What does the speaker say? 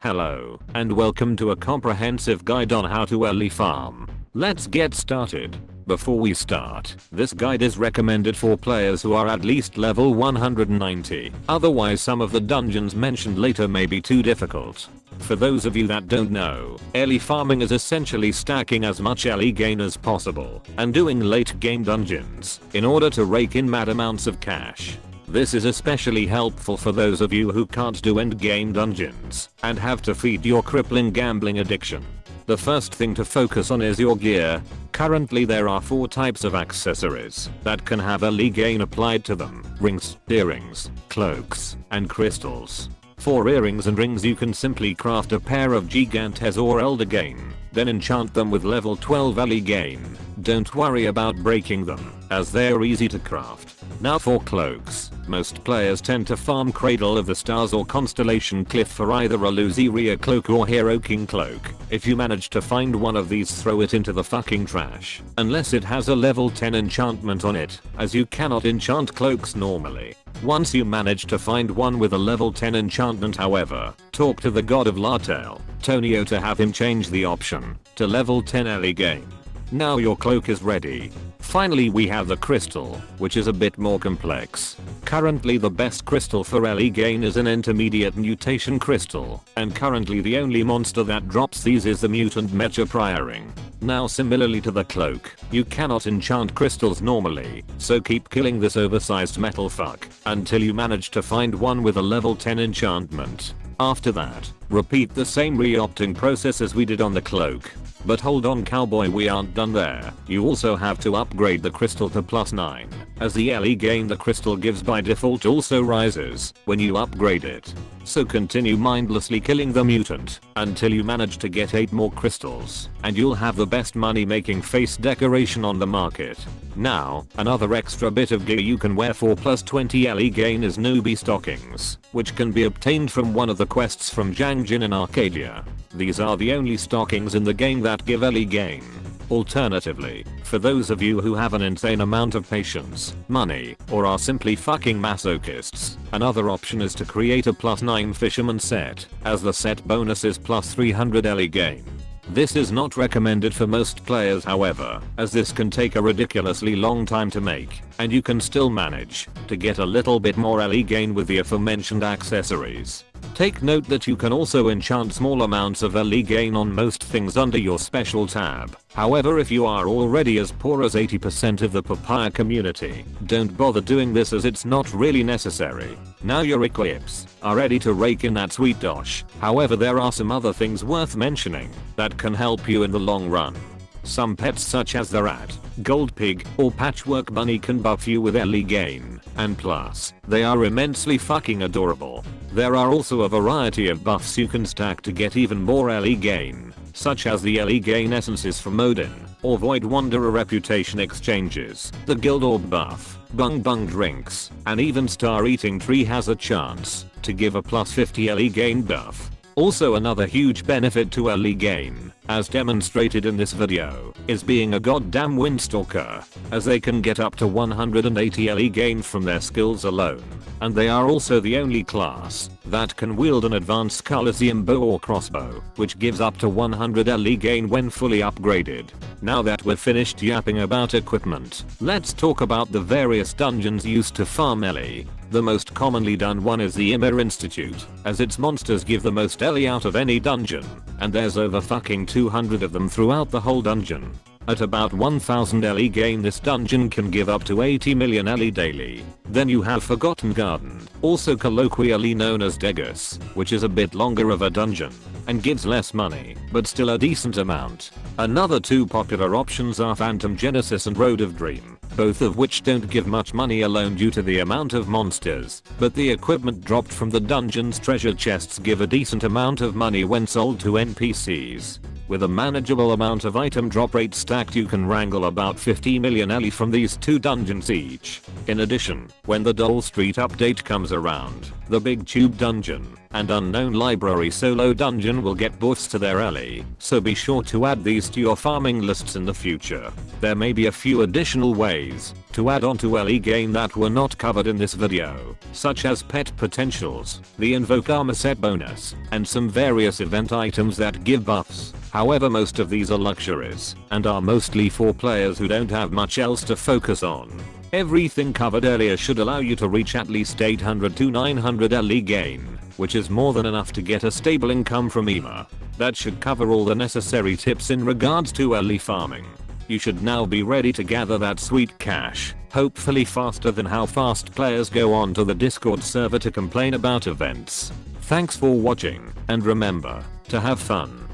Hello, and welcome to a comprehensive guide on how to Ely farm. Let's get started. Before we start, this guide is recommended for players who are at least level 190, otherwise some of the dungeons mentioned later may be too difficult. For those of you that don't know, Ely farming is essentially stacking as much Ely gain as possible and doing late game dungeons in order to rake in mad amounts of cash. This is especially helpful for those of you who can't do end game dungeons and have to feed your crippling gambling addiction. The first thing to focus on is your gear. Currently there are 4 types of accessories that can have Ely gain applied to them: rings, earrings, cloaks, and crystals. For earrings and rings you can simply craft a pair of gigantes or elder gain, then enchant them with level 12 Ely gain. Don't worry about breaking them, as they're easy to craft. Now for cloaks, most players tend to farm Cradle of the Stars or Constellation Cliff for either a Luceria cloak or Hero King cloak. If you manage to find one of these, throw it into the fucking trash, unless it has a level 10 enchantment on it, as you cannot enchant cloaks normally. Once you manage to find one with a level 10 enchantment however, talk to the god of Lartail, Tonio, to have him change the option to level 10 Ely gain. Now your cloak is ready. Finally we have the crystal, which is a bit more complex. Currently the best crystal for Ely gain is an intermediate mutation crystal, and currently the only monster that drops these is the mutant Mecha Prioring. Now similarly to the cloak, you cannot enchant crystals normally, so keep killing this oversized metal fuck until you manage to find one with a level 10 enchantment. After that, repeat the same re-opting process as we did on the cloak. But hold on cowboy, we aren't done there. You also have to upgrade the crystal to +9, as the Ely gain the crystal gives by default also rises when you upgrade it. So continue mindlessly killing the mutant until you manage to get 8 more crystals, and you'll have the best money making face decoration on the market. Now, another extra bit of gear you can wear for +20 Ely gain is newbie stockings, which can be obtained from one of the quests from Jangjin in Arcadia. These are the only stockings in the game that give Ely gain. Alternatively, for those of you who have an insane amount of patience, money, or are simply fucking masochists, another option is to create a +9 fisherman set, as the set bonus is +300 Ely gain. This is not recommended for most players however, as this can take a ridiculously long time to make, and you can still manage to get a little bit more Ely gain with the aforementioned accessories. Take note that you can also enchant small amounts of Ely gain on most things under your special tab. However, if you are already as poor as 80% of the papaya community, don't bother doing this as it's not really necessary. Now your equips are ready to rake in that sweet dosh. However, there are some other things worth mentioning that can help you in the long run. Some pets such as the rat, gold pig, or patchwork bunny can buff you with Ely gain, and plus, they are immensely fucking adorable. There are also a variety of buffs you can stack to get even more Ely gain, such as the Ely gain essences from Odin, or Void Wanderer reputation exchanges, the Guild Orb buff, Bung Bung drinks, and even Star Eating Tree has a chance to give a +50 Ely gain buff. Also, another huge benefit to Ely gain, as demonstrated in this video, is being a goddamn windstalker, as they can get up to 180 Ely gain from their skills alone, and they are also the only class that can wield an advanced Coliseum bow or crossbow, which gives up to 100 Ely gain when fully upgraded. Now that we're finished yapping about equipment, let's talk about the various dungeons used to farm Ely. The most commonly done one is the Immer Institute, as its monsters give the most Ely out of any dungeon, and there's over fucking 200 of them throughout the whole dungeon. At about 1000 Ely gain, this dungeon can give up to 80 million Ely daily. Then you have Forgotten Garden, also colloquially known as Degus, which is a bit longer of a dungeon and gives less money, but still a decent amount. Another 2 popular options are Phantom Genesis and Road of Dream, both of which don't give much money alone due to the amount of monsters, but the equipment dropped from the dungeon's treasure chests give a decent amount of money when sold to NPCs. With a manageable amount of item drop rate stacked, you can wrangle about 50 million Ely from these 2 dungeons each. In addition, when the Dole Street update comes around, the Big Tube Dungeon and Unknown Library Solo Dungeon will get buffs to their Ely, so be sure to add these to your farming lists in the future. There may be a few additional ways to add on to Ely gain that were not covered in this video, such as pet potentials, the Invoke Armor set bonus, and some various event items that give buffs. However, most of these are luxuries and are mostly for players who don't have much else to focus on. Everything covered earlier should allow you to reach at least 800 to 900 Ely gain, which is more than enough to get a stable income from EMA. That should cover all the necessary tips in regards to Ely farming. You should now be ready to gather that sweet cash, hopefully faster than how fast players go on to the Discord server to complain about events. Thanks for watching, and remember to have fun.